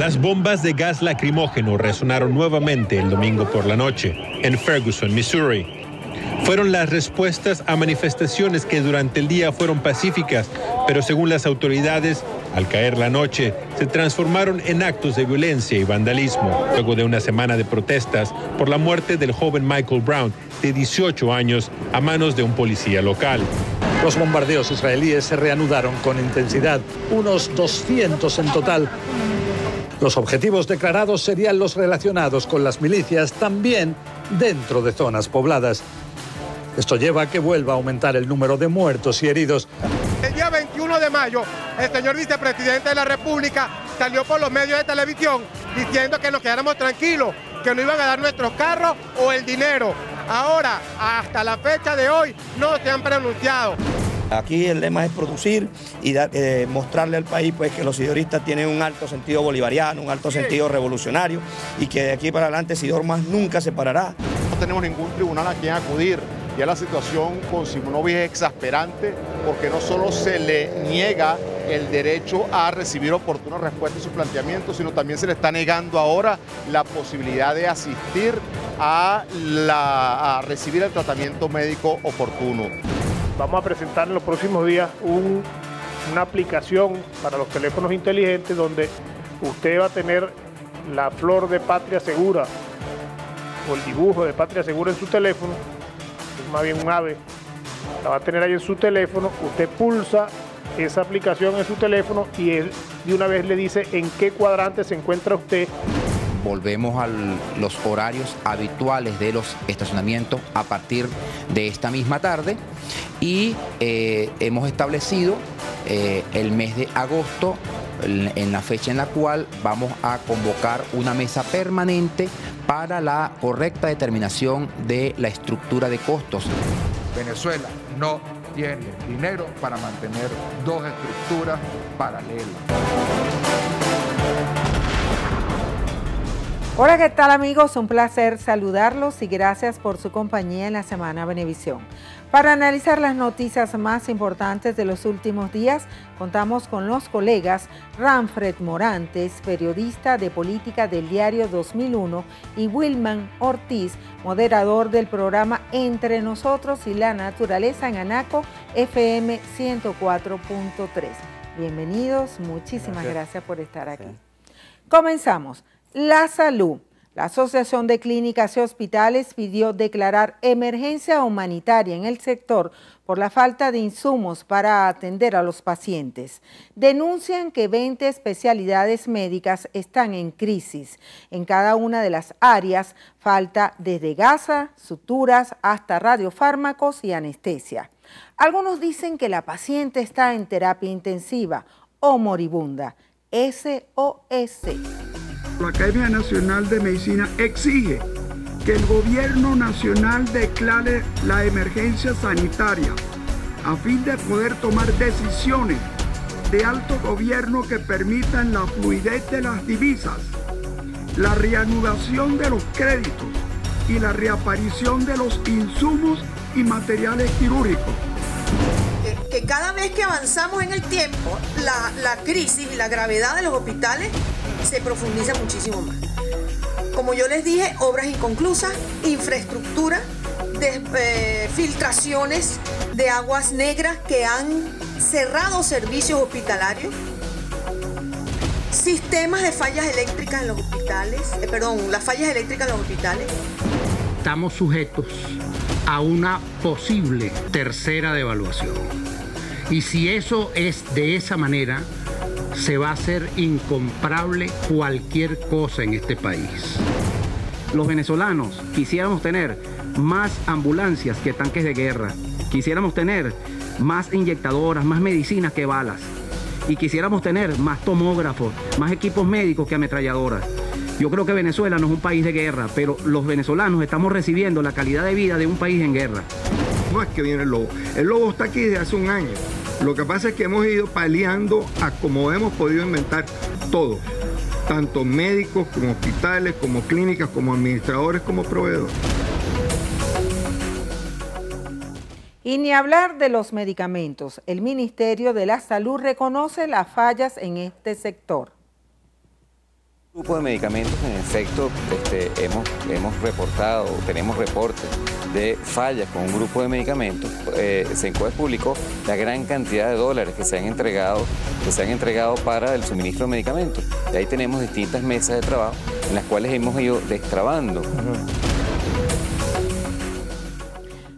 Las bombas de gas lacrimógeno resonaron nuevamente el domingo por la noche en Ferguson, Missouri. Fueron las respuestas a manifestaciones que durante el día fueron pacíficas, pero según las autoridades, al caer la noche, se transformaron en actos de violencia y vandalismo, luego de una semana de protestas por la muerte del joven Michael Brown, de 18 años, a manos de un policía local. Los bombardeos israelíes se reanudaron con intensidad, unos 200 en total. Los objetivos declarados serían los relacionados con las milicias, también dentro de zonas pobladas. Esto lleva a que vuelva a aumentar el número de muertos y heridos. El día 21 de mayo, el señor vicepresidente de la República salió por los medios de televisión diciendo que nos quedáramos tranquilos, que no iban a dar nuestros carros o el dinero. Ahora, hasta la fecha de hoy, no se han pronunciado. Aquí el lema es producir y mostrarle al país pues, que los sidoristas tienen un alto sentido bolivariano, un alto sentido revolucionario y que de aquí para adelante Sidor más nunca se parará. No tenemos ningún tribunal a quien acudir. Ya la situación con Simonovic es exasperante porque no solo se le niega el derecho a recibir oportunas respuestas a sus planteamientos, sino también se le está negando ahora la posibilidad de asistir a recibir el tratamiento médico oportuno. Vamos a presentar en los próximos días una aplicación para los teléfonos inteligentes donde usted va a tener la flor de Patria Segura o el dibujo de Patria Segura en su teléfono, es más bien un ave, la va a tener ahí en su teléfono, usted pulsa esa aplicación en su teléfono y él de una vez le dice en qué cuadrante se encuentra usted. Volvemos a los horarios habituales de los estacionamientos a partir de esta misma tarde y hemos establecido el mes de agosto en la fecha en la cual vamos a convocar una mesa permanente para la correcta determinación de la estructura de costos. Venezuela no tiene dinero para mantener dos estructuras paralelas. Hola, ¿qué tal amigos? Un placer saludarlos y gracias por su compañía en la Semana Venevisión. Para analizar las noticias más importantes de los últimos días, contamos con los colegas Ramfred Morantes, periodista de política del diario 2001, y Wilman Ortiz, moderador del programa Entre Nosotros y la Naturaleza en Anaco FM 104.3. Bienvenidos, muchísimas gracias por estar aquí. Comenzamos. La salud. La Asociación de Clínicas y Hospitales pidió declarar emergencia humanitaria en el sector por la falta de insumos para atender a los pacientes. Denuncian que 20 especialidades médicas están en crisis. En cada una de las áreas falta desde gasa, suturas, hasta radiofármacos y anestesia. Algunos dicen que la paciente está en terapia intensiva o moribunda. SOS. La Academia Nacional de Medicina exige que el gobierno nacional declare la emergencia sanitaria a fin de poder tomar decisiones de alto gobierno que permitan la fluidez de las divisas, la reanudación de los créditos y la reaparición de los insumos y materiales quirúrgicos. Que cada vez que avanzamos en el tiempo, la crisis y la gravedad de los hospitales se profundiza muchísimo más. Como yo les dije, obras inconclusas, infraestructura, filtraciones de aguas negras que han cerrado servicios hospitalarios, sistemas de fallas eléctricas en los hospitales, las fallas eléctricas en los hospitales. Estamos sujetos a una posible tercera devaluación. Y si eso es de esa manera, se va a hacer incomparable cualquier cosa en este país. Los venezolanos quisiéramos tener más ambulancias que tanques de guerra, quisiéramos tener más inyectadoras, más medicinas que balas, y quisiéramos tener más tomógrafos, más equipos médicos que ametralladoras. Yo creo que Venezuela no es un país de guerra, pero los venezolanos estamos recibiendo la calidad de vida de un país en guerra. No es que viene el lobo está aquí desde hace un año. Lo que pasa es que hemos ido paliando a como hemos podido inventar todo, tanto médicos como hospitales, como clínicas, como administradores, como proveedores. Y ni hablar de los medicamentos. El Ministerio de la Salud reconoce las fallas en este sector. Grupo de medicamentos, en efecto, hemos reportado, tenemos reportes de fallas con un grupo de medicamentos. Sencoes publicó la gran cantidad de dólares que se han entregado para el suministro de medicamentos. Y ahí tenemos distintas mesas de trabajo en las cuales hemos ido destrabando.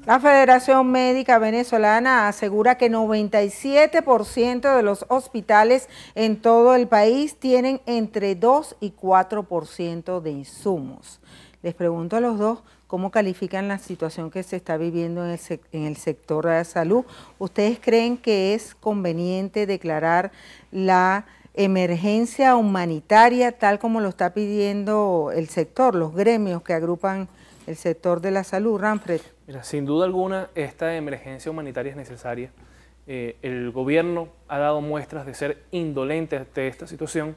La Federación Médica Venezolana asegura que 97% de los hospitales en todo el país tienen entre 2 y 4% de insumos. Les pregunto a los dos cómo califican la situación que se está viviendo en el sector de la salud. ¿Ustedes creen que es conveniente declarar la emergencia humanitaria tal como lo está pidiendo el sector, los gremios que agrupan el sector de la salud? Ramfred. Mira, sin duda alguna, esta emergencia humanitaria es necesaria. El gobierno ha dado muestras de ser indolente ante esta situación.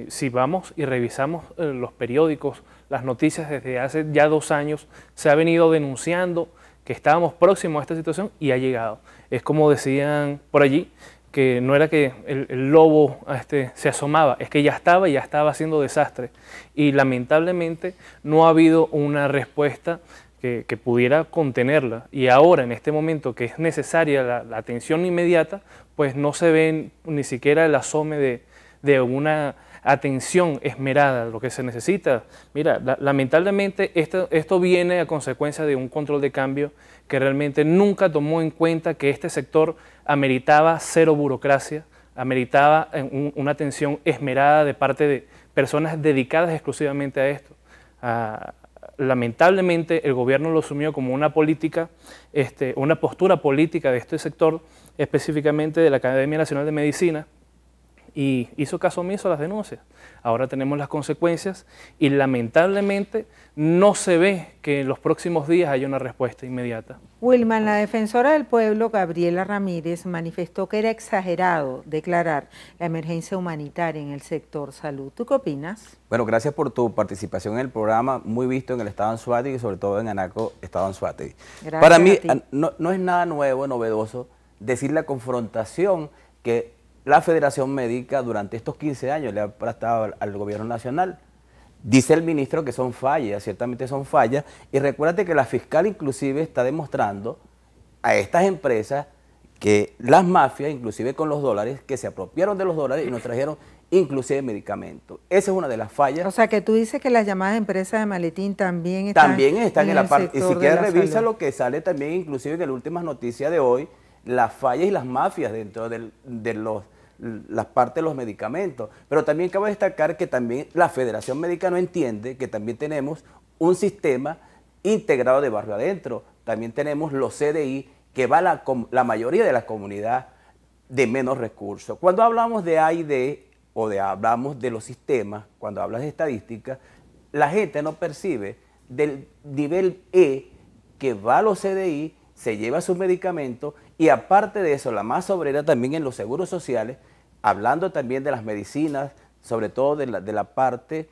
Si vamos y revisamos los periódicos, las noticias desde hace ya 2 años, se ha venido denunciando que estábamos próximos a esta situación y ha llegado. Es como decían por allí, que no era que el lobo se asomaba, es que ya estaba haciendo desastre. Y lamentablemente no ha habido una respuesta que pudiera contenerla. Y ahora, en este momento que es necesaria la atención inmediata, pues no se ve ni siquiera el asome de una atención esmerada, lo que se necesita. Mira, lamentablemente esto viene a consecuencia de un control de cambio que realmente nunca tomó en cuenta que este sector ameritaba cero burocracia, ameritaba una atención esmerada de parte de personas dedicadas exclusivamente a esto. Lamentablemente el gobierno lo asumió como una política, una postura política de este sector, específicamente de la Academia Nacional de Medicina, y hizo caso omiso a las denuncias. Ahora tenemos las consecuencias y lamentablemente no se ve que en los próximos días haya una respuesta inmediata. Wilman, la defensora del pueblo, Gabriela Ramírez, manifestó que era exagerado declarar la emergencia humanitaria en el sector salud. ¿Tú qué opinas? Bueno, gracias por tu participación en el programa, muy visto en el estado de Anzoátegui y sobre todo en Anaco, estado de Anzoátegui. Para mí no es nada nuevo, novedoso, decir la confrontación que la Federación Médica durante estos 15 años le ha prestado al gobierno nacional. Dice el ministro que son fallas, ciertamente son fallas, y recuérdate que la fiscal inclusive está demostrando a estas empresas que las mafias, inclusive con los dólares, que se apropiaron de los dólares y nos trajeron inclusive medicamentos. Esa es una de las fallas. O sea, que tú dices que las llamadas empresas de maletín también están en la parte, y si quieres revisa lo que sale también inclusive en las últimas noticias de hoy, las fallas y las mafias dentro de las partes de los medicamentos. Pero también cabe destacar que también la Federación Médica no entiende que también tenemos un sistema integrado de barrio adentro. También tenemos los CDI, que va la mayoría de la comunidad de menos recursos. Cuando hablamos de A y D, hablamos de los sistemas, cuando hablas de estadística, la gente no percibe del nivel E que va a los CDI, se lleva sus medicamentos, y aparte de eso, la masa obrera también en los seguros sociales, hablando también de las medicinas, sobre todo de la parte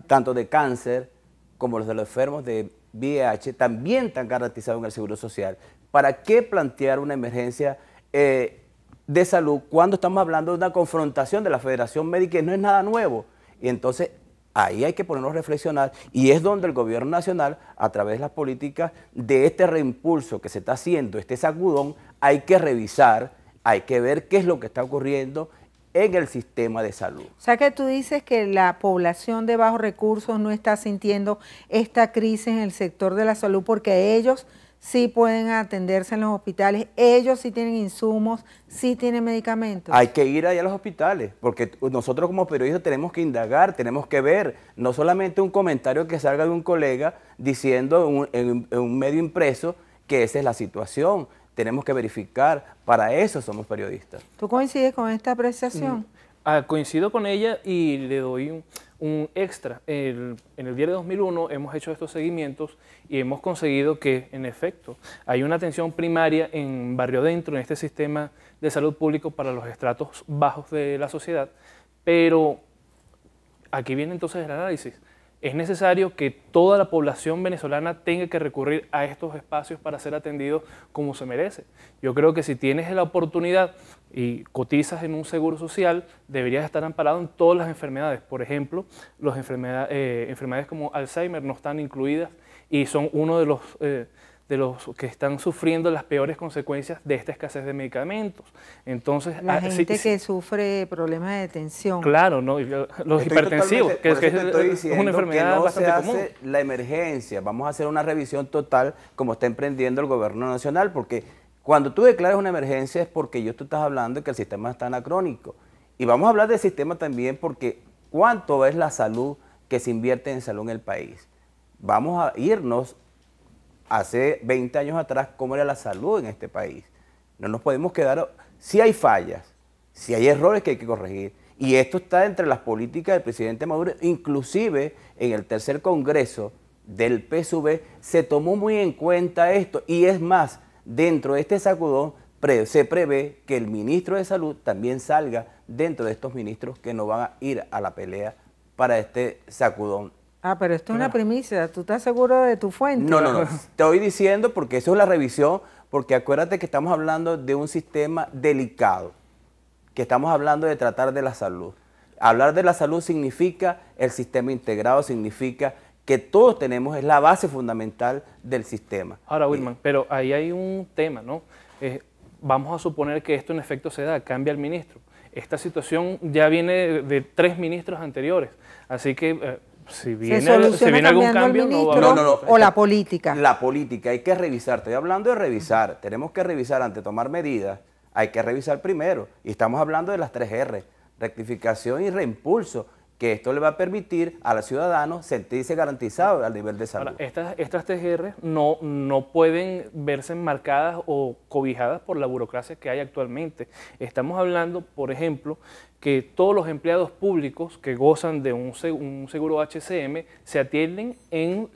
tanto de cáncer como los de los enfermos de VIH, también están garantizados en el seguro social. ¿Para qué plantear una emergencia de salud cuando estamos hablando de una confrontación de la Federación Médica que no es nada nuevo? Y entonces ahí hay que ponernos a reflexionar, y es donde el gobierno nacional, a través de las políticas de este reimpulso que se está haciendo, este sacudón, hay que revisar, hay que ver qué es lo que está ocurriendo en el sistema de salud. O sea que tú dices que la población de bajos recursos no está sintiendo esta crisis en el sector de la salud porque ellos sí pueden atenderse en los hospitales, ellos sí tienen insumos, sí tienen medicamentos. Hay que ir allá a los hospitales, porque nosotros como periodistas tenemos que indagar, tenemos que ver, no solamente un comentario que salga de un colega diciendo en un medio impreso que esa es la situación. Tenemos que verificar, para eso somos periodistas. ¿Tú coincides con esta apreciación? Coincido con ella y le doy un extra. En el diario 2001 hemos hecho estos seguimientos y hemos conseguido que, en efecto, hay una atención primaria en barrio adentro, en este sistema de salud público para los estratos bajos de la sociedad, pero aquí viene entonces el análisis. es necesario que toda la población venezolana tenga que recurrir a estos espacios para ser atendidos como se merece. Yo creo que si tienes la oportunidad y cotizas en un seguro social, deberías estar amparado en todas las enfermedades. Por ejemplo, las enfermedades como Alzheimer no están incluidas y son uno de los que están sufriendo las peores consecuencias de esta escasez de medicamentos. Entonces, la gente que sufre problemas de tensión. Claro, ¿no? Los hipertensivos, que es una enfermedad bastante común. La emergencia, vamos a hacer una revisión total como está emprendiendo el gobierno nacional, porque cuando tú declaras una emergencia es porque tú estás hablando de que el sistema está anacrónico. Y vamos a hablar del sistema también porque ¿cuánto es la salud que se invierte en salud en el país? Vamos a irnos hace 20 años atrás, ¿cómo era la salud en este país? No nos podemos quedar... Si hay fallas, si hay errores que hay que corregir, y esto está entre las políticas del presidente Maduro, inclusive en el tercer congreso del PSUV se tomó muy en cuenta esto, y es más, dentro de este sacudón se prevé que el ministro de Salud también salga dentro de estos ministros que no van a ir a la pelea para este sacudón. Ah, pero esto es una primicia, ¿tú estás seguro de tu fuente? No, estoy diciendo porque eso es la revisión, porque acuérdate que estamos hablando de un sistema delicado, que estamos hablando de tratar de la salud. Hablar de la salud significa el sistema integrado, significa que todos tenemos, es la base fundamental del sistema. Ahora, Wilman, pero ahí hay un tema, ¿no? Vamos a suponer que esto en efecto se da, cambia el ministro. Esta situación ya viene de 3 ministros anteriores, así que... Si viene algún cambio, no, o la política. La política, hay que revisar, estoy hablando de revisar, tenemos que revisar antes de tomar medidas, hay que revisar primero, y estamos hablando de las 3 R, rectificación y reimpulso, que esto le va a permitir a los ciudadanos sentirse garantizados al nivel de salud. Ahora, estas 3 R no pueden verse enmarcadas o cobijadas por la burocracia que hay actualmente. Estamos hablando, por ejemplo, que todos los empleados públicos que gozan de un seguro HCM se atienden en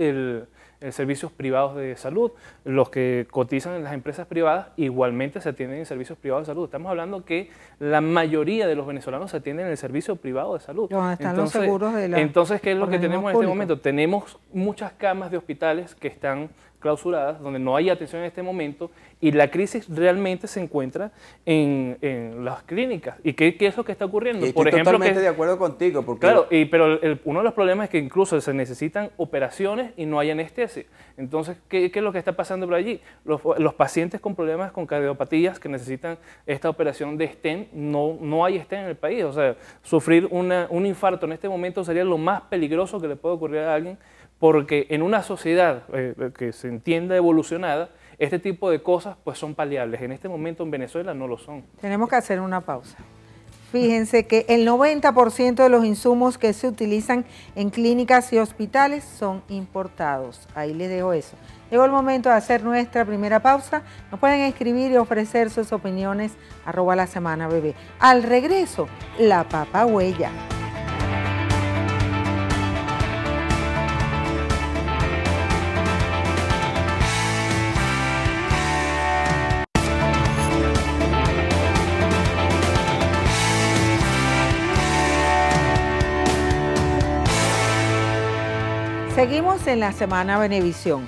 servicios privados de salud. Los que cotizan en las empresas privadas igualmente se atienden en servicios privados de salud. Estamos hablando que la mayoría de los venezolanos se atienden en el servicio privado de salud. Los seguros de la entonces, ¿qué es lo que tenemos en este momento? Tenemos muchas camas de hospitales que están clausuradas, donde no hay atención en este momento, y la crisis realmente se encuentra en las clínicas. ¿Y qué es lo que está ocurriendo? Y estoy totalmente de acuerdo contigo. Porque... Claro, pero uno de los problemas es que incluso se necesitan operaciones y no hay anestesia. Entonces, ¿qué es lo que está pasando por allí? Los pacientes con problemas con cardiopatías que necesitan esta operación de stent, no hay stent en el país. O sea, sufrir un infarto en este momento sería lo más peligroso que le puede ocurrir a alguien, porque en una sociedad que se entienda evolucionada, este tipo de cosas pues son paliables. En este momento en Venezuela no lo son. Tenemos que hacer una pausa. Fíjense que el 90% de los insumos que se utilizan en clínicas y hospitales son importados. Ahí les dejo eso. Llegó el momento de hacer nuestra primera pausa. Nos pueden escribir y ofrecer sus opiniones @lasemanabebé. Al regreso, la papa huella. Seguimos en la Semana Venevisión.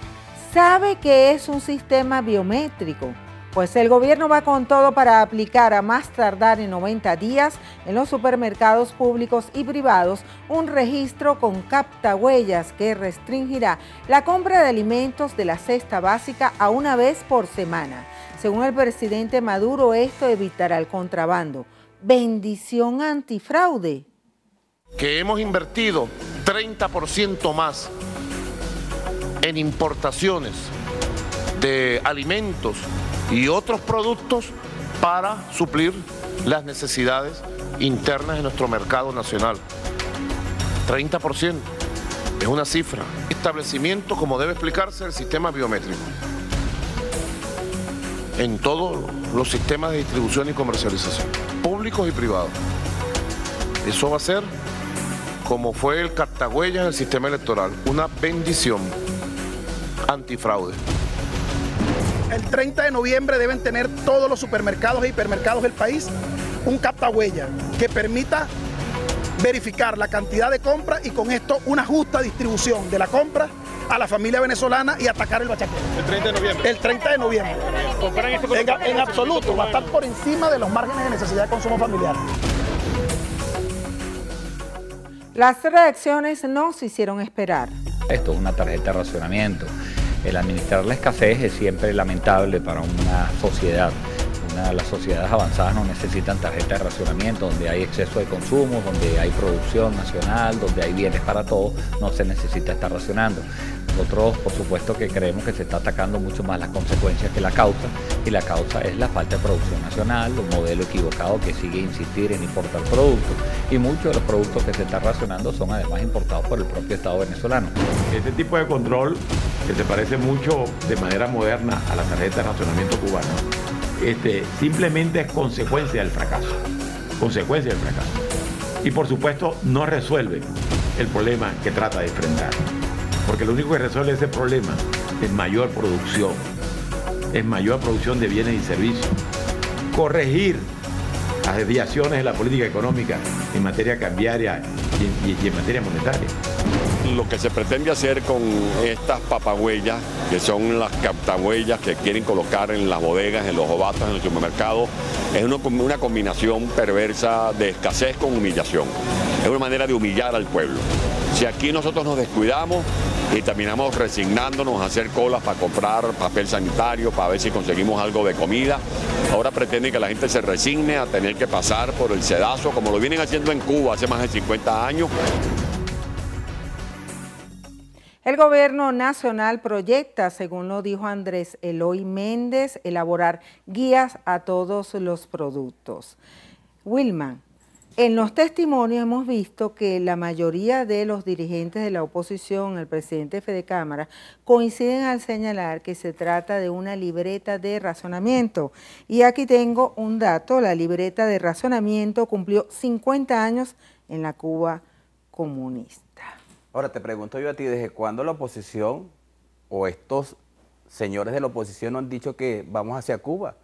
¿Sabe qué es un sistema biométrico? Pues el gobierno va con todo para aplicar a más tardar en 90 días en los supermercados públicos y privados un registro con captahuellas que restringirá la compra de alimentos de la cesta básica a una vez por semana. Según el presidente Maduro, esto evitará el contrabando. Bendición antifraude. Que hemos invertido 30% más en importaciones de alimentos y otros productos para suplir las necesidades internas de nuestro mercado nacional. 30% es una cifra. Establecimiento, como debe explicarse, el sistema biométrico en todos los sistemas de distribución y comercialización, públicos y privados. Eso va a ser, como fue el captahuellas en el sistema electoral, una bendición antifraude. El 30 de noviembre deben tener todos los supermercados e hipermercados del país un captahuella que permita verificar la cantidad de compra y con esto una justa distribución de la compra a la familia venezolana y atacar el bachaquero. El 30 de noviembre. El 30 de noviembre. En absoluto, va a estar por encima de los márgenes de necesidad de consumo familiar. Las reacciones no se hicieron esperar. Esto es una tarjeta de racionamiento. El administrar la escasez es siempre lamentable para una sociedad. Las sociedades avanzadas no necesitan tarjetas de racionamiento, donde hay exceso de consumo, donde hay producción nacional, donde hay bienes para todos, no se necesita estar racionando. Nosotros, por supuesto, que creemos que se está atacando mucho más las consecuencias que la causa, y la causa es la falta de producción nacional, un modelo equivocado que sigue insistir en importar productos, y muchos de los productos que se están racionando son además importados por el propio Estado venezolano. Este tipo de control, que se parece mucho de manera moderna a la tarjeta de racionamiento cubana, simplemente es consecuencia del fracaso, y por supuesto no resuelve el problema que trata de enfrentar, porque lo único que resuelve ese problema es mayor producción de bienes y servicios, corregir las desviaciones de la política económica en materia cambiaria y en materia monetaria. Lo que se pretende hacer con estas papahuellas, que son las captahuellas que quieren colocar en las bodegas, en los ovatos, en el supermercado, es una combinación perversa de escasez con humillación. Es una manera de humillar al pueblo. Si aquí nosotros nos descuidamos y terminamos resignándonos a hacer colas para comprar papel sanitario, para ver si conseguimos algo de comida, ahora pretenden que la gente se resigne a tener que pasar por el sedazo, como lo vienen haciendo en Cuba hace más de 50 años. El gobierno nacional proyecta, según lo dijo Andrés Eloy Méndez, elaborar guías a todos los productos. Wilman, en los testimonios hemos visto que la mayoría de los dirigentes de la oposición, el presidente Fede Cámara, coinciden al señalar que se trata de una libreta de razonamiento. Y aquí tengo un dato: la libreta de razonamiento cumplió 50 años en la Cuba comunista. Ahora te pregunto yo a ti, ¿desde cuándo la oposición o estos señores de la oposición nos han dicho que vamos hacia Cuba?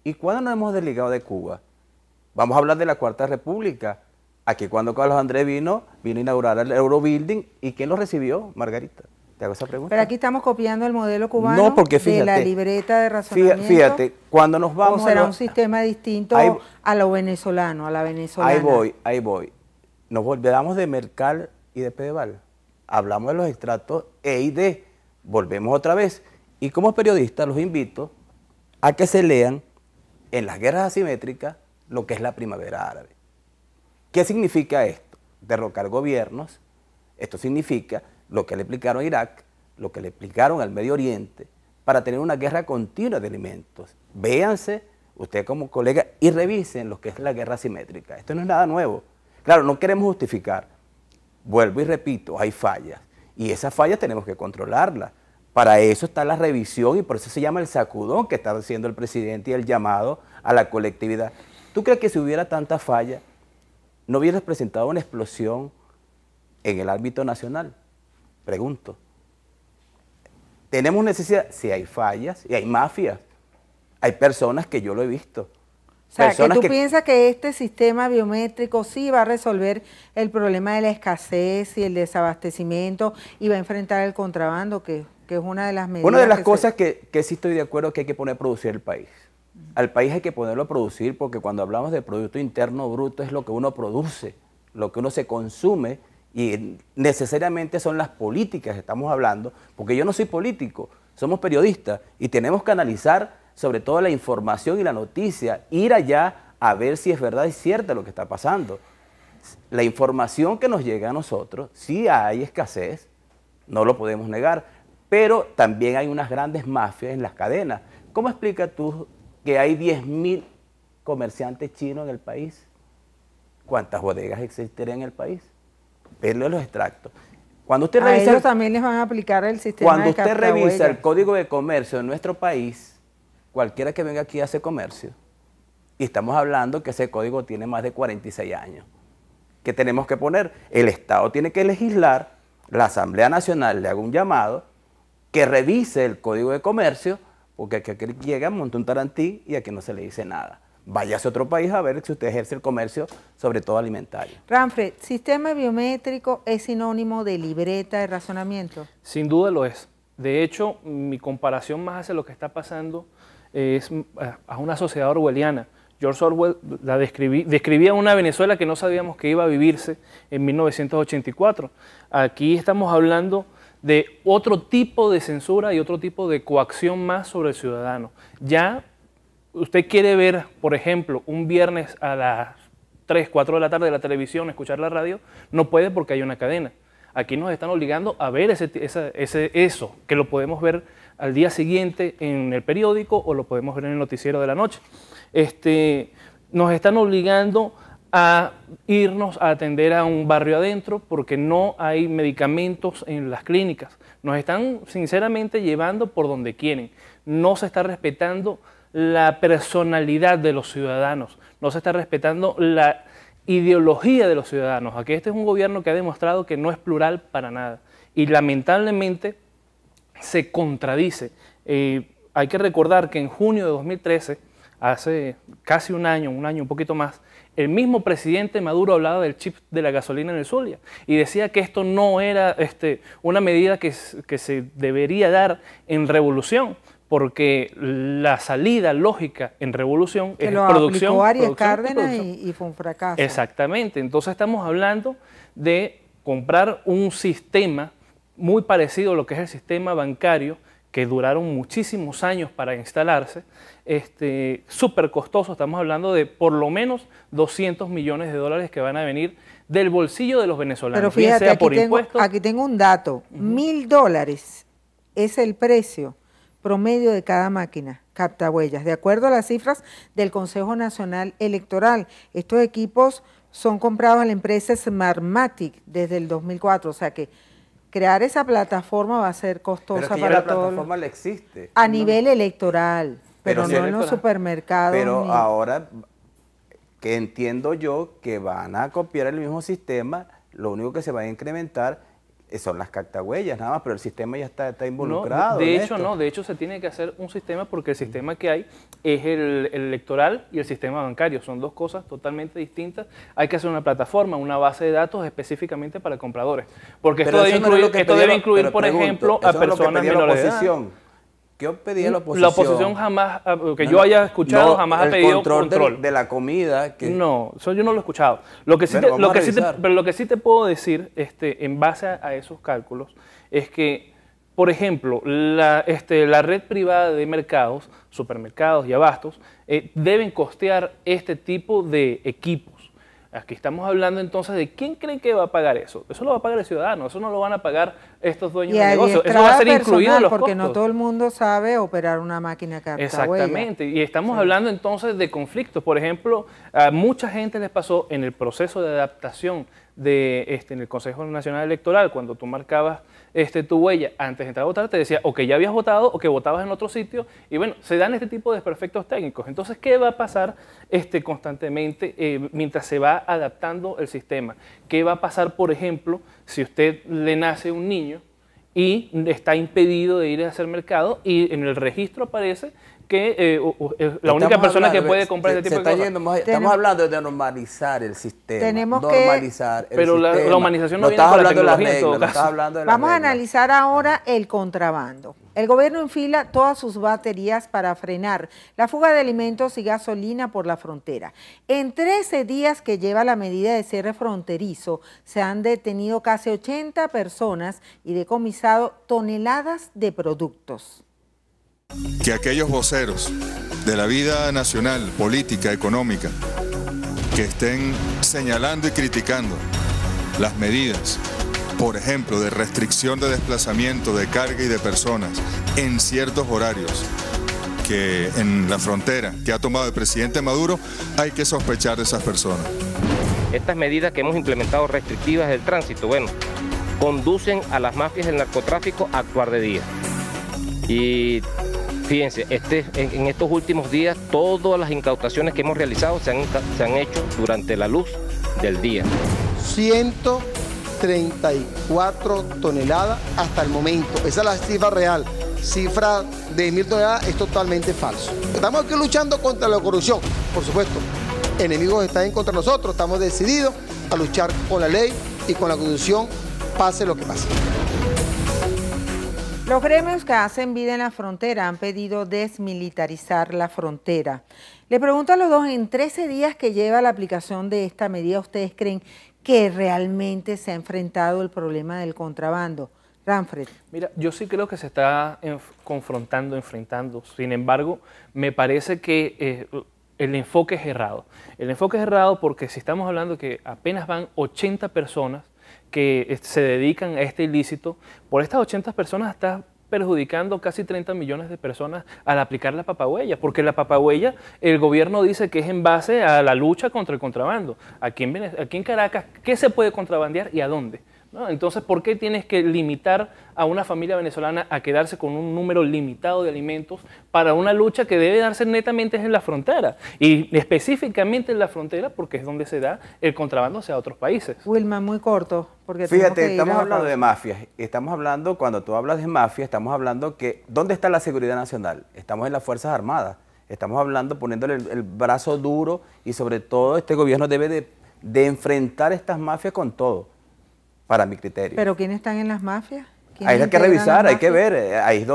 ¿Y cuándo nos hemos desligado de Cuba? Vamos a hablar de la Cuarta República. Aquí cuando Carlos Andrés vino a inaugurar el Eurobuilding, ¿y quién lo recibió? Margarita, te hago esa pregunta. Pero aquí estamos copiando el modelo cubano, no, porque fíjate, de la libreta de razonamiento. Fíjate, cuando nos vamos ¿o será un sistema distinto a lo venezolano, a la venezolana? Ahí voy. Nos olvidamos de Mercal y de Pedeval. Hablamos de los extractos E y D, volvemos otra vez. Y como periodista los invito a que se lean en las guerras asimétricas lo que es la primavera árabe. ¿Qué significa esto? Derrocar gobiernos. Esto significa lo que le aplicaron a Irak, lo que le aplicaron al Medio Oriente, para tener una guerra continua de alimentos. Véanse, ustedes como colegas, y revisen lo que es la guerra asimétrica. Esto no es nada nuevo. Claro, no queremos justificar. Vuelvo y repito, hay fallas, y esas fallas tenemos que controlarlas. Para eso está la revisión, y por eso se llama el sacudón que está haciendo el presidente y el llamado a la colectividad. ¿Tú crees que si hubiera tantas fallas, no hubieras presentado una explosión en el ámbito nacional? Pregunto. Tenemos necesidad, si hay fallas y hay mafias, hay personas que yo lo he visto. O sea, que tú piensas que este sistema biométrico sí va a resolver el problema de la escasez y el desabastecimiento y va a enfrentar el contrabando, que es una de las medidas. Una de las cosas que sí estoy de acuerdo que hay que poner a producir el país. Al país hay que ponerlo a producir, porque cuando hablamos de Producto Interno Bruto es lo que uno produce, lo que uno se consume, y necesariamente son las políticas que estamos hablando, porque yo no soy político, somos periodistas y tenemos que analizar sobre todo la información y la noticia, ir allá a ver si es verdad y cierta lo que está pasando. La información que nos llega a nosotros, sí hay escasez, no lo podemos negar, pero también hay unas grandes mafias en las cadenas. ¿Cómo explicas tú que hay 10.000 comerciantes chinos en el país? ¿Cuántas bodegas existirían en el país? Verlo en los extractos. Cuando usted revisa, ellos también les van a aplicar el sistema cuando de usted revisa el Código de Comercio de nuestro país, cualquiera que venga aquí hace comercio, y estamos hablando que ese código tiene más de 46 años. ¿Qué tenemos que poner? El Estado tiene que legislar, la Asamblea Nacional le haga un llamado, que revise el Código de Comercio, porque aquí llega, monta un tarantí y aquí no se le dice nada. váyase a otro país a ver si usted ejerce el comercio, sobre todo alimentario. Ramfred, ¿sistema biométrico es sinónimo de libreta de razonamiento? Sin duda lo es. De hecho, mi comparación más hacia lo que está pasando es a una sociedad orwelliana. George Orwell describía una Venezuela que no sabíamos que iba a vivirse en 1984. Aquí estamos hablando de otro tipo de censura y otro tipo de coacción más sobre el ciudadano. Ya usted quiere ver, por ejemplo, un viernes a las 3, 4 de la tarde de la televisión, escuchar la radio, no puede porque hay una cadena. Aquí nos están obligando a ver eso, que lo podemos ver al día siguiente en el periódico o lo podemos ver en el noticiero de la noche. Nos están obligando a irnos a atender a un barrio adentro porque no hay medicamentos en las clínicas. Nos están sinceramente llevando por donde quieren. No se está respetando la personalidad de los ciudadanos, no se está respetando la ideología de los ciudadanos. Aquí este es un gobierno que ha demostrado que no es plural para nada y lamentablemente se contradice. Hay que recordar que en junio de 2013, hace casi un año, un poquito más, el mismo presidente Maduro hablaba del chip de la gasolina en el Zulia y decía que esto no era una medida que se debería dar en revolución, porque la salida lógica en revolución es producción. Aplicó Arias Cárdenas y fue un fracaso. Exactamente, entonces estamos hablando de comprar un sistema muy parecido a lo que es el sistema bancario, que duraron muchísimos años para instalarse, súper costoso. Estamos hablando de por lo menos 200 millones de dólares que van a venir del bolsillo de los venezolanos. Pero fíjate, aquí tengo un dato, $1.000 es el precio promedio de cada máquina captahuellas, de acuerdo a las cifras del Consejo Nacional Electoral. Estos equipos son comprados a la empresa Smartmatic desde el 2004, o sea que crear esa plataforma va a ser costosa para todos. La plataforma le existe. A nivel electoral, pero no en los supermercados. Pero ahora que entiendo yo que van a copiar el mismo sistema, lo único que se va a incrementar son las captahuellas, nada más, pero el sistema ya está involucrado. No, de hecho se tiene que hacer un sistema porque el sistema que hay es el electoral y el sistema bancario, son dos cosas totalmente distintas. Hay que hacer una plataforma, una base de datos específicamente para compradores, porque esto debe incluir, por ejemplo, a personas menores de edad. ¿Qué pedía la oposición? La oposición jamás, que yo haya escuchado, jamás ha pedido control. De la comida. No, eso yo no lo he escuchado. Lo que sí te puedo decir, en base a esos cálculos, es que, por ejemplo, la red privada de mercados, supermercados y abastos, deben costear este tipo de equipos. Aquí estamos hablando entonces de quién cree que va a pagar eso. Eso lo va a pagar el ciudadano, eso no lo van a pagar estos dueños de negocios. Eso va a ser incluido en los porque costos. No todo el mundo sabe operar una máquina captahuella. Exactamente, y estamos hablando entonces de conflictos. Por ejemplo, a mucha gente les pasó en el proceso de adaptación en el Consejo Nacional Electoral, cuando tú marcabas tu huella antes de entrar a votar, te decía o que ya habías votado o que votabas en otro sitio, y bueno, se dan este tipo de desperfectos técnicos. Entonces, ¿qué va a pasar constantemente mientras se va adaptando el sistema? ¿Qué va a pasar, por ejemplo, si usted le nace un niño y está impedido de ir a hacer mercado y en el registro aparece que la única persona que puede comprar ese tipo de cosas? Estamos hablando de normalizar el sistema. Pero la humanización no viene con la tecnología en todo caso. Vamos a analizar ahora el contrabando. El gobierno enfila todas sus baterías para frenar la fuga de alimentos y gasolina por la frontera. En 13 días que lleva la medida de cierre fronterizo, se han detenido casi 80 personas y decomisado toneladas de productos. Que aquellos voceros de la vida nacional, política, económica, que estén señalando y criticando las medidas, por ejemplo, de restricción de desplazamiento de carga y de personas en ciertos horarios, que en la frontera que ha tomado el presidente Maduro, hay que sospechar de esas personas. Estas medidas que hemos implementado restrictivas del tránsito, bueno, conducen a las mafias del narcotráfico a actuar de día. Y fíjense, en estos últimos días todas las incautaciones que hemos realizado se han hecho durante la luz del día. 134 toneladas hasta el momento, esa es la cifra real. cifra de 1.000 toneladas es totalmente falso. Estamos aquí luchando contra la corrupción, por supuesto. Enemigos están en contra de nosotros, estamos decididos a luchar con la ley y con la Constitución, pase lo que pase. Los gremios que hacen vida en la frontera han pedido desmilitarizar la frontera. Le pregunto a los dos, en 13 días que lleva la aplicación de esta medida, ¿ustedes creen que realmente se ha enfrentado el problema del contrabando? Ramfred. Mira, yo sí creo que se está enfrentando. Sin embargo, me parece que el enfoque es errado. El enfoque es errado porque si estamos hablando que apenas van 80 personas que se dedican a este ilícito, por estas 80 personas está perjudicando casi 30 millones de personas al aplicar la papahuella, porque la papahuella el gobierno dice que es en base a la lucha contra el contrabando. Aquí en Caracas, ¿qué se puede contrabandear y a dónde? ¿No? Entonces, ¿por qué tienes que limitar a una familia venezolana a quedarse con un número limitado de alimentos para una lucha que debe darse netamente en la frontera? Y específicamente en la frontera porque es donde se da el contrabando hacia otros países. Wilma, muy corto. Porque fíjate, estamos hablando de mafias. Estamos hablando, cuando tú hablas de mafia, estamos hablando que, ¿dónde está la seguridad nacional? Estamos en las Fuerzas Armadas. Estamos hablando, poniéndole el brazo duro y sobre todo este gobierno debe de enfrentar estas mafias con todo. Para mi criterio. ¿Pero quiénes están en las mafias? Ahí hay que revisar, hay que ver, ahí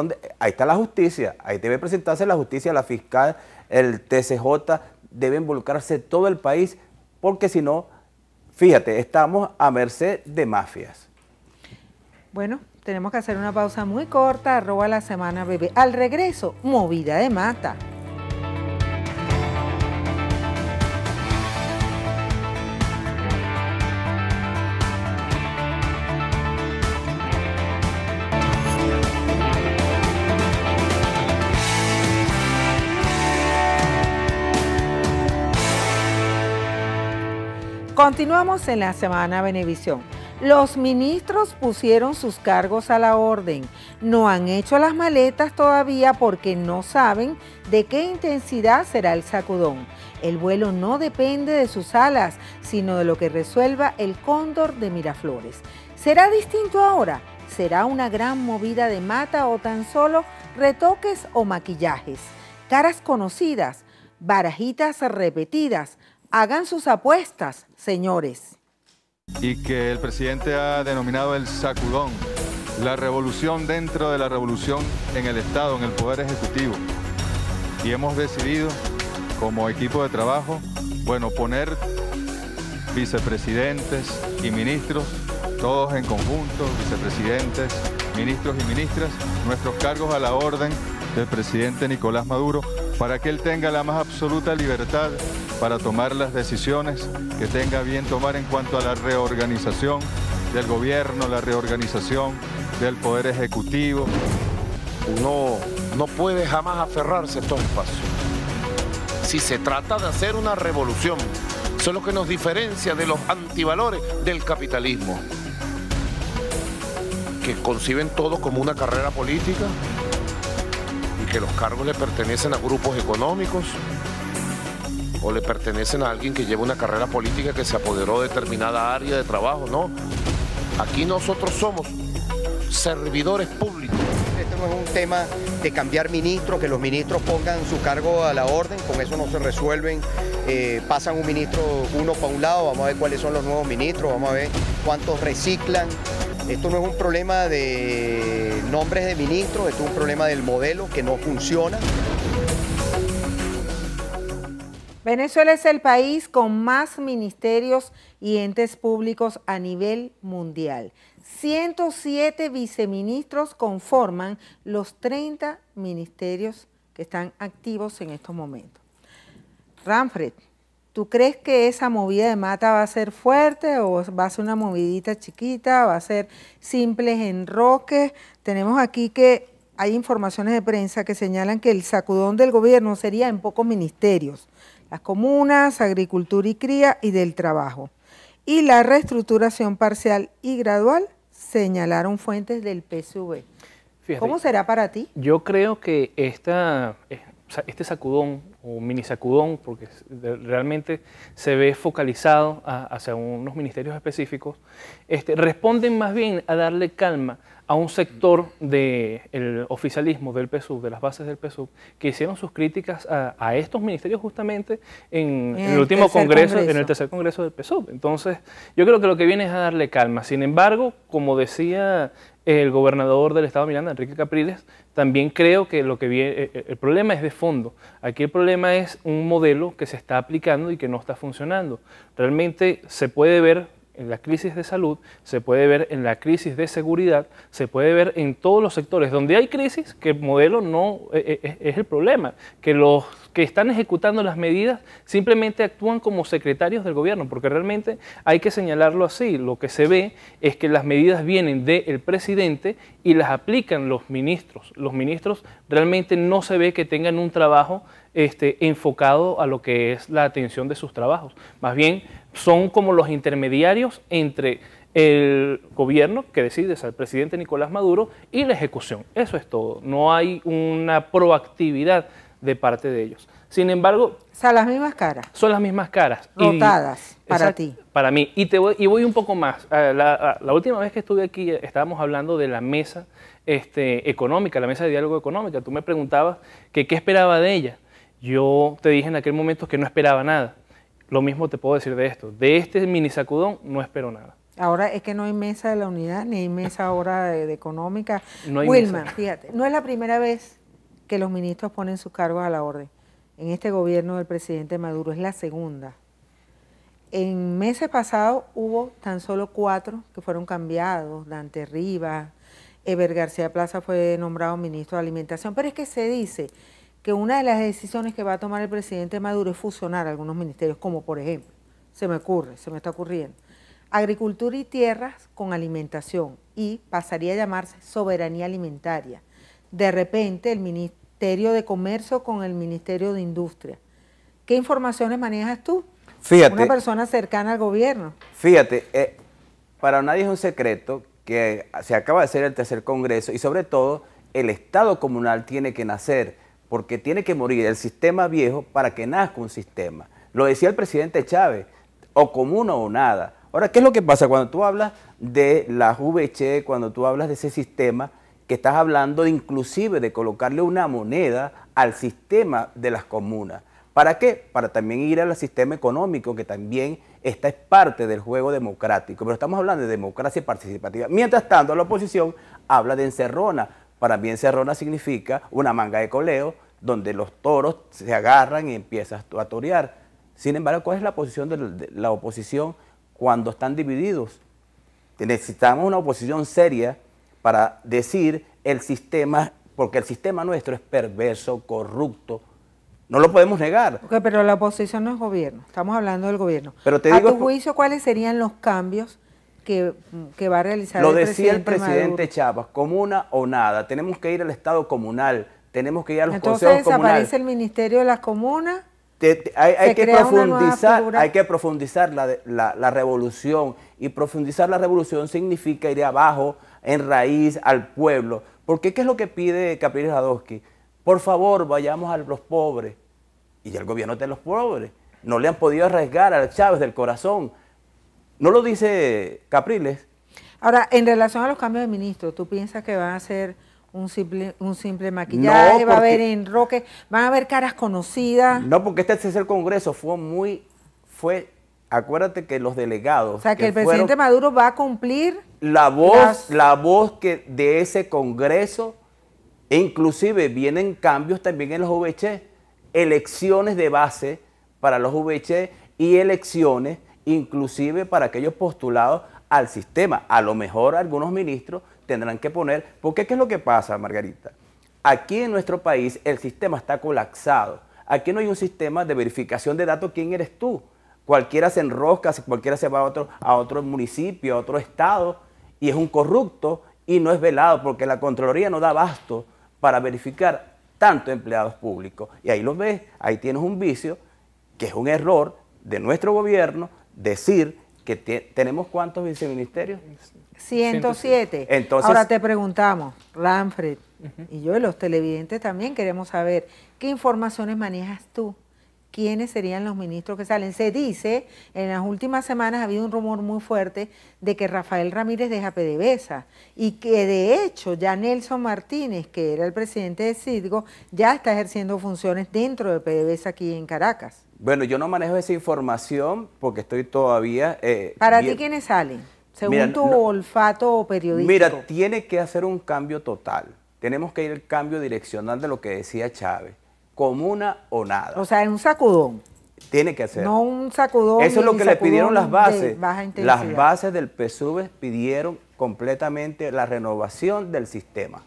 está la justicia, ahí debe presentarse la justicia, la fiscal, el TCJ, debe involucrarse todo el país, porque si no, fíjate, estamos a merced de mafias. Bueno, tenemos que hacer una pausa muy corta, @lasemana_bb. Al regreso, movida de mata. Continuamos en la Semana Venevisión. Los ministros pusieron sus cargos a la orden. No han hecho las maletas todavía porque no saben de qué intensidad será el sacudón. El vuelo no depende de sus alas, sino de lo que resuelva el Cóndor de Miraflores. ¿Será distinto ahora? ¿Será una gran movida de mata o tan solo retoques o maquillajes? Caras conocidas, barajitas repetidas. Hagan sus apuestas, señores. Y que el presidente ha denominado el sacudón, la revolución dentro de la revolución en el Estado, en el Poder Ejecutivo. Y hemos decidido, como equipo de trabajo, bueno, poner vicepresidentes y ministros, todos en conjunto, vicepresidentes, ministros y ministras, nuestros cargos a la orden del presidente Nicolás Maduro, para que él tenga la más absoluta libertad para tomar las decisiones que tenga bien tomar en cuanto a la reorganización del gobierno, la reorganización del Poder Ejecutivo. Uno no puede jamás aferrarse a estos espacios. Si se trata de hacer una revolución, eso es lo que nos diferencia de los antivalores del capitalismo, que conciben todo como una carrera política y que los cargos le pertenecen a grupos económicos o le pertenecen a alguien que lleva una carrera política que se apoderó de determinada área de trabajo. No, aquí nosotros somos servidores públicos. Este no es un tema de cambiar ministros, que los ministros pongan su cargo a la orden, con eso no se resuelven. Pasan un ministro uno para un lado, vamos a ver cuáles son los nuevos ministros, vamos a ver cuántos reciclan. Esto no es un problema de nombres de ministros, esto es un problema del modelo que no funciona. Venezuela es el país con más ministerios y entes públicos a nivel mundial. 107 viceministros conforman los 30 ministerios que están activos en estos momentos. Ramfred, ¿tú crees que esa movida de mata va a ser fuerte o va a ser una movidita chiquita, va a ser simples enroques? Tenemos aquí que hay informaciones de prensa que señalan que el sacudón del gobierno sería en pocos ministerios. Las comunas, agricultura y cría y del trabajo. Y la reestructuración parcial y gradual, señalaron fuentes del PSV. Fíjate, ¿cómo será para ti? Yo creo que este sacudón o mini sacudón, porque realmente se ve focalizado hacia unos ministerios específicos, responden más bien a darle calma a un sector del oficialismo del PSUV, de las bases del PSUV, que hicieron sus críticas a estos ministerios justamente en el último congreso, en el tercer congreso del PSUV. Entonces, yo creo que lo que viene es a darle calma. Sin embargo, como decía el gobernador del estado de Miranda, Enrique Capriles, también creo que lo que viene, el problema es de fondo. Aquí el problema es un modelo que se está aplicando y que no está funcionando. Realmente se puede ver en la crisis de salud, se puede ver en la crisis de seguridad, se puede ver en todos los sectores donde hay crisis, que el modelo no es el problema, que los que están ejecutando las medidas simplemente actúan como secretarios del gobierno, porque realmente hay que señalarlo así. Lo que se ve es que las medidas vienen del presidente y las aplican los ministros. Los ministros realmente no se ve que tengan un trabajo enfocado a lo que es la atención de sus trabajos. Más bien son como los intermediarios entre el gobierno, que decide, es el presidente Nicolás Maduro, y la ejecución. Eso es todo. No hay una proactividad de parte de ellos. Sin embargo... O sea, las mismas caras. Son las mismas caras. Rotadas, para ti. Para mí. Y voy un poco más. La última vez que estuve aquí estábamos hablando de la mesa económica, la mesa de diálogo económica. Tú me preguntabas que qué esperaba de ella. Yo te dije en aquel momento que no esperaba nada. Lo mismo te puedo decir de esto. De este mini sacudón no espero nada. Ahora es que no hay mesa de la unidad, ni hay mesa ahora de económica. No hay Wilman, mesa. fíjate, no es la primera vez que los ministros ponen sus cargos a la orden. En este gobierno del presidente Maduro es la segunda. En meses pasados hubo tan solo 4 que fueron cambiados. Dante Rivas, Eber García Plaza fue nombrado ministro de Alimentación. Pero es que se dice que una de las decisiones que va a tomar el presidente Maduro es fusionar algunos ministerios, como por ejemplo, se me está ocurriendo, Agricultura y Tierras con Alimentación, y pasaría a llamarse Soberanía Alimentaria. De repente el Ministerio de Comercio con el Ministerio de Industria. ¿Qué informaciones manejas tú? Fíjate, una persona cercana al gobierno. Fíjate, para nadie es un secreto que se acaba de hacer el tercer congreso y sobre todo el Estado comunal tiene que nacer, porque tiene que morir el sistema viejo para que nazca un sistema. Lo decía el presidente Chávez, o comuna o nada. Ahora, ¿qué es lo que pasa cuando tú hablas de la VC, cuando tú hablas de ese sistema, que estás hablando de, inclusive de colocarle una moneda al sistema de las comunas? ¿Para qué? Para también ir al sistema económico, que también esta es parte del juego democrático. Pero estamos hablando de democracia participativa. Mientras tanto, la oposición habla de encerrona. Para mí encerrona significa una manga de coleo donde los toros se agarran y empiezas a torear. Sin embargo, ¿cuál es la posición de la oposición cuando están divididos? Necesitamos una oposición seria para decir el sistema, porque el sistema nuestro es perverso, corrupto. No lo podemos negar. Okay, pero la oposición no es gobierno, estamos hablando del gobierno. Pero te digo, a tu juicio, ¿cuáles serían los cambios que va a realizar el presidente Maduro? Lo decía el presidente Chávez, comuna o nada. Tenemos que ir al Estado comunal, tenemos que ir a los consejos comunales. Entonces desaparece el Ministerio de las Comunas. Hay que profundizar la revolución, y profundizar la revolución significa ir abajo, en raíz, al pueblo. Porque ¿qué es lo que pide Capriles Radowski? Por favor, vayamos a los pobres. Y ya el gobierno está en los pobres. No le han podido arriesgar a Chávez del corazón. ¿No lo dice Capriles? Ahora, en relación a los cambios de ministros, ¿tú piensas que van a ser un simple maquillaje? No, ¿va a haber enroque? ¿Van a haber caras conocidas? No, porque este tercer congreso fue, acuérdate que los delegados... O sea, que el presidente Maduro va a cumplir... La voz que de ese congreso, e inclusive vienen cambios también en los VC, elecciones de base para los VC y elecciones inclusive para aquellos postulados al sistema. A lo mejor algunos ministros tendrán que poner, porque ¿qué es lo que pasa, Margarita? Aquí en nuestro país el sistema está colapsado. Aquí no hay un sistema de verificación de datos. ¿Quién eres tú? Cualquiera se enrosca, cualquiera se va a otro municipio, a otro estado, y es un corrupto y no es velado, porque la Contraloría no da abasto para verificar tanto empleados públicos. Y ahí lo ves, ahí tienes un vicio, que es un error de nuestro gobierno, decir que tenemos ¿cuántos viceministerios? 107. Entonces, ahora te preguntamos, Lanfred, y yo y los televidentes también queremos saber, ¿qué informaciones manejas tú quiénes serían los ministros que salen. Se dice, en las últimas semanas ha habido un rumor muy fuerte de que Rafael Ramírez deja PDVSA y que de hecho ya Nelson Martínez, que era el presidente de Citgo, ya está ejerciendo funciones dentro de PDVSA aquí en Caracas. Bueno, yo no manejo esa información porque estoy todavía... ¿Para ti quiénes salen? Según tu olfato periodístico. Mira, tiene que hacer un cambio total. Tenemos que ir al cambio direccional de lo que decía Chávez. Comuna o nada. O sea, es un sacudón. Tiene que hacer. No un sacudón. Eso es lo que le pidieron las bases. Las bases del PSUV pidieron completamente la renovación del sistema.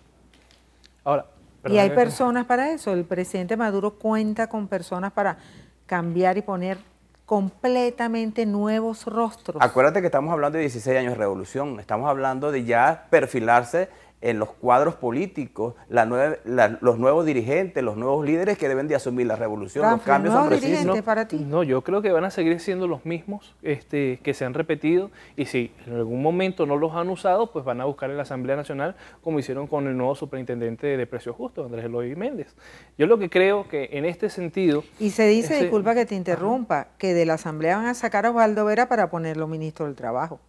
Ahora, y hay personas para eso. El presidente Maduro cuenta con personas para cambiar y poner completamente nuevos rostros. Acuérdate que estamos hablando de 16 años de revolución. Estamos hablando de ya perfilarse en los cuadros políticos, los nuevos dirigentes, los nuevos líderes que deben de asumir la revolución. Los cambios son precisos. Para ti? No, yo creo que van a seguir siendo los mismos que se han repetido, y si en algún momento no los han usado, pues van a buscar en la Asamblea Nacional, como hicieron con el nuevo superintendente de Precios Justos, Andrés Eloy Méndez. Yo lo que creo que en este sentido... Y se dice, disculpa que te interrumpa, que de la Asamblea van a sacar a Osvaldo Vera para ponerlo ministro del Trabajo.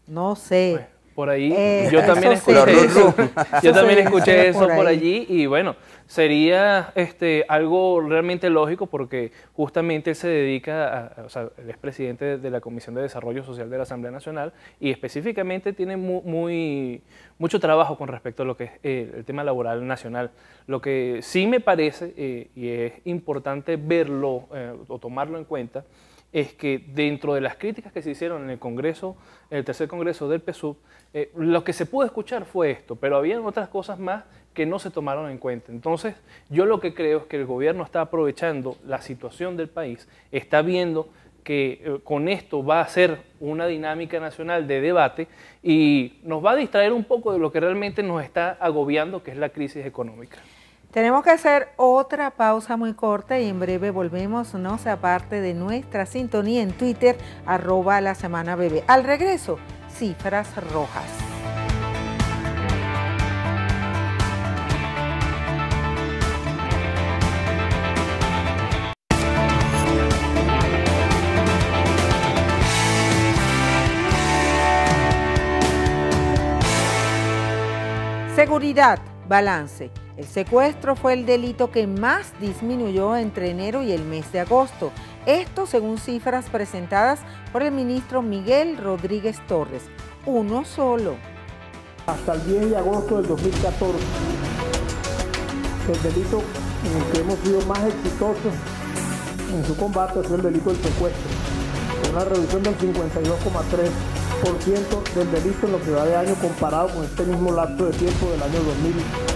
No sé. Pues, por ahí, yo también escuché eso. Yo también escuché eso por allí, y bueno, sería algo realmente lógico, porque justamente él se dedica o sea, él es presidente de la Comisión de Desarrollo Social de la Asamblea Nacional, y específicamente tiene mucho trabajo con respecto a lo que es el tema laboral nacional. Lo que sí me parece, y es importante verlo o tomarlo en cuenta, es que dentro de las críticas que se hicieron en el Congreso, el tercer Congreso del PSUV, lo que se pudo escuchar fue esto, pero había otras cosas más que no se tomaron en cuenta. Entonces, yo lo que creo es que el gobierno está aprovechando la situación del país, está viendo que con esto va a ser una dinámica nacional de debate y nos va a distraer un poco de lo que realmente nos está agobiando, que es la crisis económica. Tenemos que hacer otra pausa muy corta y en breve volvemos, no se aparte de nuestra sintonía en Twitter, @lasemanabb. Al regreso, cifras rojas. Seguridad, balance. El secuestro fue el delito que más disminuyó entre enero y el mes de agosto. Esto según cifras presentadas por el ministro Miguel Rodríguez Torres. Uno solo. Hasta el 10 de agosto del 2014, el delito en el que hemos sido más exitosos en su combate es el delito del secuestro, con una reducción del 52,3% del delito en lo que va de año comparado con este mismo lapso de tiempo del año 2013.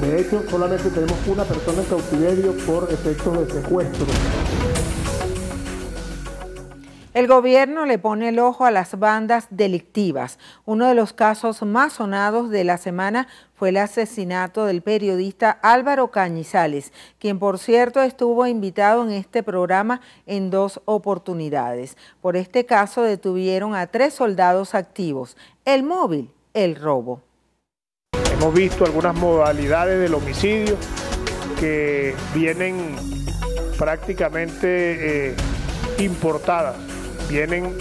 De hecho, solamente tenemos una persona en cautiverio por efectos de secuestro. El gobierno le pone el ojo a las bandas delictivas. Uno de los casos más sonados de la semana fue el asesinato del periodista Álvaro Cañizales, quien por cierto estuvo invitado en este programa en 2 oportunidades. Por este caso detuvieron a 3 soldados activos. El móvil, el robo. Hemos visto algunas modalidades del homicidio que vienen prácticamente importadas, vienen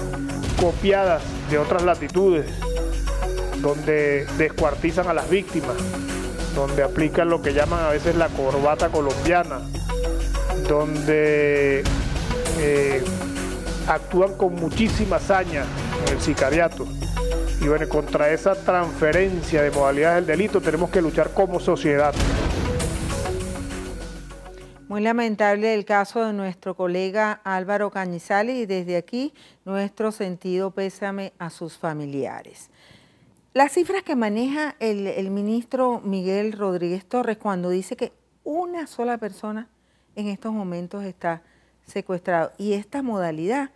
copiadas de otras latitudes, donde descuartizan a las víctimas, donde aplican lo que llaman a veces la corbata colombiana, donde actúan con muchísima hazaña en el sicariato. Y bueno, contra esa transferencia de modalidades del delito tenemos que luchar como sociedad. Muy lamentable el caso de nuestro colega Álvaro Cañizales y desde aquí nuestro sentido pésame a sus familiares. Las cifras que maneja el ministro Miguel Rodríguez Torres cuando dice que una sola persona en estos momentos está secuestrado, y esta modalidad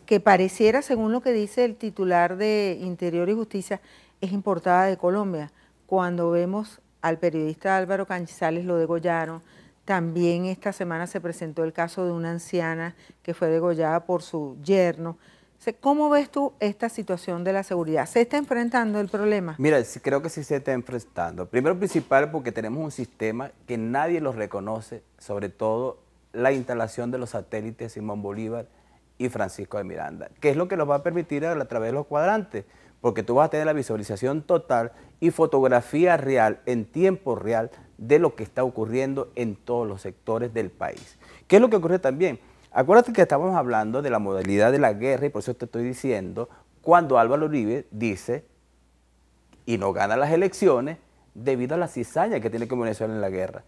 que pareciera, según lo que dice el titular de Interior y Justicia, es importada de Colombia. Cuando vemos al periodista Álvaro Cañizales lo degollaron. También esta semana se presentó el caso de una anciana que fue degollada por su yerno. ¿Cómo ves tú esta situación de la seguridad? ¿Se está enfrentando el problema? Mira, creo que sí se está enfrentando. Primero principal porque tenemos un sistema que nadie lo reconoce, sobre todo la instalación de los satélites Simón Bolívar y Francisco de Miranda, que es lo que nos va a permitir a través de los cuadrantes, porque tú vas a tener la visualización total y fotografía real, en tiempo real, de lo que está ocurriendo en todos los sectores del país. ¿Qué es lo que ocurre también? Acuérdate que estamos hablando de la modalidad de la guerra y por eso te estoy diciendo, cuando Álvaro Uribe dice y no gana las elecciones debido a la cizaña que tiene con Venezuela en la guerra.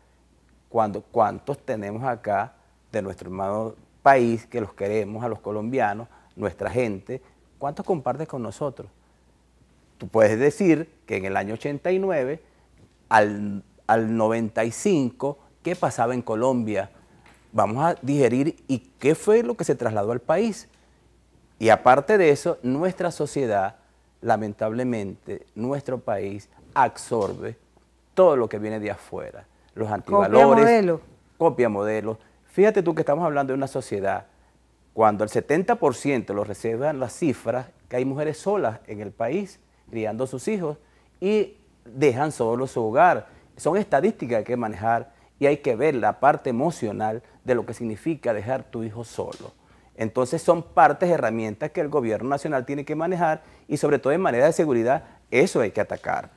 ¿Cuántos tenemos acá de nuestro hermano país que los queremos, a los colombianos, nuestra gente? ¿Cuántos compartes con nosotros? Tú puedes decir que en el año 89 al 95, ¿qué pasaba en Colombia? Vamos a digerir y qué fue lo que se trasladó al país. Y aparte de eso, nuestra sociedad, lamentablemente, nuestro país absorbe todo lo que viene de afuera. Los antivalores, copia modelo. Fíjate tú que estamos hablando de una sociedad, cuando el 70% lo reciben las cifras, que hay mujeres solas en el país, criando a sus hijos, y dejan solo su hogar. Son estadísticas que hay que manejar y hay que ver la parte emocional de lo que significa dejar tu hijo solo. Entonces son partes, herramientas que el gobierno nacional tiene que manejar y sobre todo en manera de seguridad, eso hay que atacar.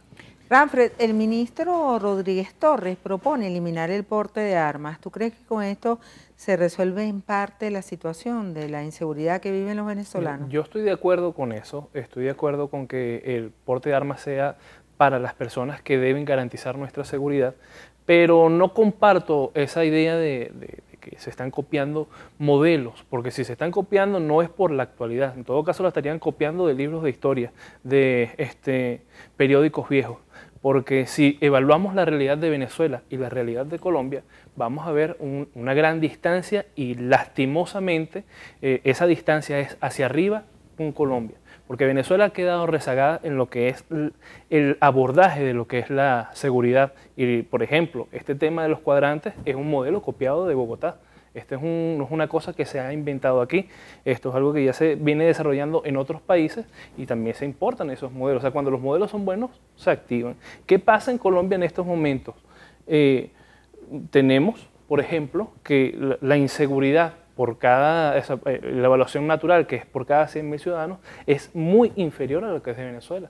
Ranfred, el ministro Rodríguez Torres propone eliminar el porte de armas. ¿Tú crees que con esto se resuelve en parte la situación de la inseguridad que viven los venezolanos? Yo estoy de acuerdo con eso, estoy de acuerdo con que el porte de armas sea para las personas que deben garantizar nuestra seguridad, pero no comparto esa idea de que se están copiando modelos, porque si se están copiando no es por la actualidad, en todo caso la estarían copiando de libros de historia, de periódicos viejos, porque si evaluamos la realidad de Venezuela y la realidad de Colombia, vamos a ver una gran distancia y lastimosamente esa distancia es hacia arriba con Colombia, porque Venezuela ha quedado rezagada en lo que es el abordaje de lo que es la seguridad. Y, por ejemplo, este tema de los cuadrantes es un modelo copiado de Bogotá. No es una cosa que se ha inventado aquí, esto es algo que ya se viene desarrollando en otros países y también se importan esos modelos. O sea, cuando los modelos son buenos, se activan. ¿Qué pasa en Colombia en estos momentos? Tenemos, por ejemplo, que la inseguridad por la evaluación natural, que es por cada 100.000 ciudadanos, es muy inferior a lo que es de Venezuela.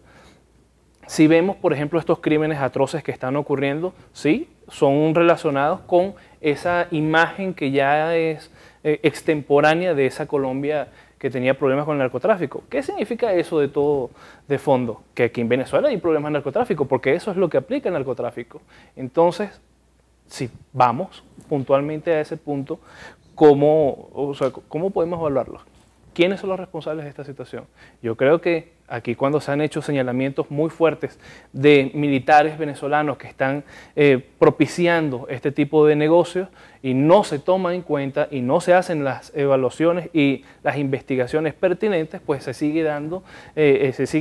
Si vemos, por ejemplo, estos crímenes atroces que están ocurriendo, sí, son relacionados con esa imagen que ya es extemporánea de esa Colombia que tenía problemas con el narcotráfico. ¿Qué significa eso de todo de fondo? Que aquí en Venezuela hay problemas de narcotráfico, porque eso es lo que aplica el narcotráfico. Entonces, si vamos puntualmente a ese punto, ¿cómo podemos evaluarlo? ¿Quiénes son los responsables de esta situación? Yo creo que aquí cuando se han hecho señalamientos muy fuertes de militares venezolanos que están propiciando este tipo de negocios y no se toman en cuenta y no se hacen las evaluaciones y las investigaciones pertinentes, pues se sigue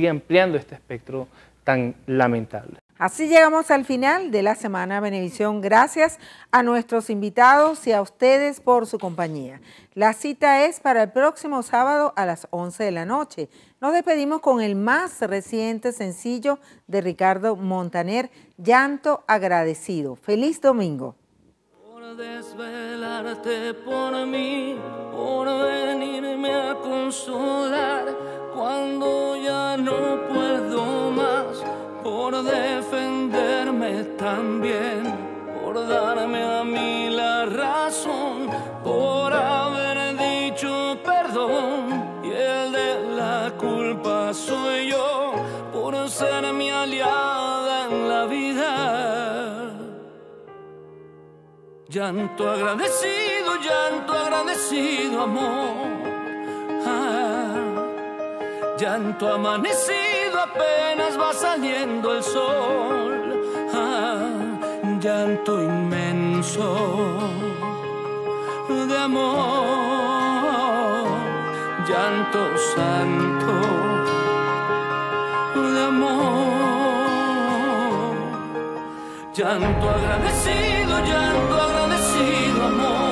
ampliando este espectro tan lamentable. Así llegamos al final de la Semana Venevisión. Gracias a nuestros invitados y a ustedes por su compañía. La cita es para el próximo sábado a las 11 de la noche. Nos despedimos con el más reciente sencillo de Ricardo Montaner, Llanto Agradecido. ¡Feliz domingo! Por desvelarte por mí, por venirme a consolar cuando ya no puedo más, por defenderme también, por darme a mí la razón, por haber dicho perdón y el de la culpa soy yo, por ser mi aliada en la vida. Llanto agradecido amor, llanto amanecido apenas va saliendo el sol, llanto inmenso de amor, llanto santo de amor, llanto agradecido amor.